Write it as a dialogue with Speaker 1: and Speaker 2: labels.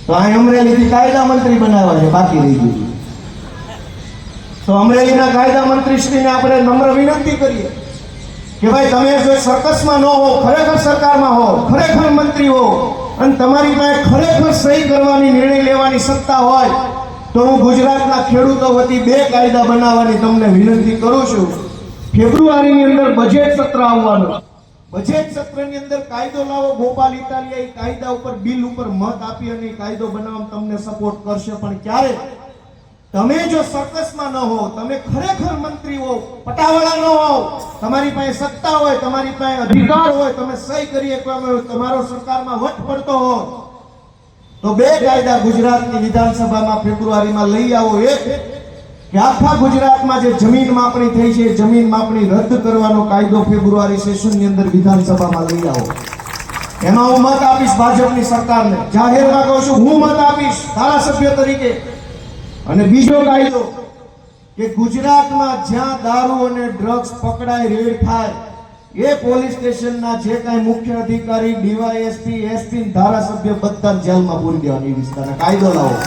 Speaker 1: તો આ અમરેલીથી કાયદા મંત્રી બનાવવા છે, બાકી રહી ગયું. તો અમરેલીના કાયદા મંત્રીશ્રીને આપણે નમ્ર વિનંતી કરીએ કે ભાઈ તમે જો સર્કસમાં ન હો, ખરેખર સરકારમાં હો, ખરેખર મંત્રી હો અને તમારી પાસે ખરેખર સહી કરવાની, નિર્ણય લેવાની સત્તા હોય તો હું ગુજરાતના ખેડૂતો વતી 2 કાયદા બનાવવાની તમને વિનંતી કરું છું. ફેબ્રુઆરીની અંદર બજેટ સત્ર આવવાનું. બજેટ સત્રની અંદર કાયદો લાવો. ગોપાલ ઇટાલિયા એ કાયદા ઉપર, બિલ ઉપર મત આપી અને કાયદો બનાવવામાં તમને સપોર્ટ કરશે. પણ ક્યારે તમે જો સર્કસમાં ન હો, તમે ખરેખર મંત્રી હો, પટાવાળા ન હો, તમારી પાસે સત્તા હોય, તમારી પાસે અધિકાર હોય, તમે સહી કરી શકવા, તમારો સરકારમાં વટ પડતો હો તો 2 કાયદા ગુજરાતની વિધાનસભામાં ફેબ્રુઆરીમાં લઈ આવો. એક કે આખા ગુજરાતમાં જે જમીન માપણી થઈ છે, જમીન માપણી રદ કરવાનો કાયદો ફેબ્રુઆરી સેશનની અંદર વિધાનસભામાં લઈ આવો. એમાં હું મત આપીશ ભાજપની સરકારને, જાહેરમાં કહું છું, હું મત આપીશ ધારાસભ્ય તરીકે. અને બીજો કાયદો કે ગુજરાતમાં જ્યાં દારૂ અને ડ્રગ્સ પકડાય, રેડ થાય, એ પોલીસ સ્ટેશનના જે કાંઈ મુખ્ય અધિકારી, ડીવાયએસપી, એસપી, ધારાસભ્ય બધા જેલમાં પૂરી દેવાની વિસ્તારના કાયદો લાવો.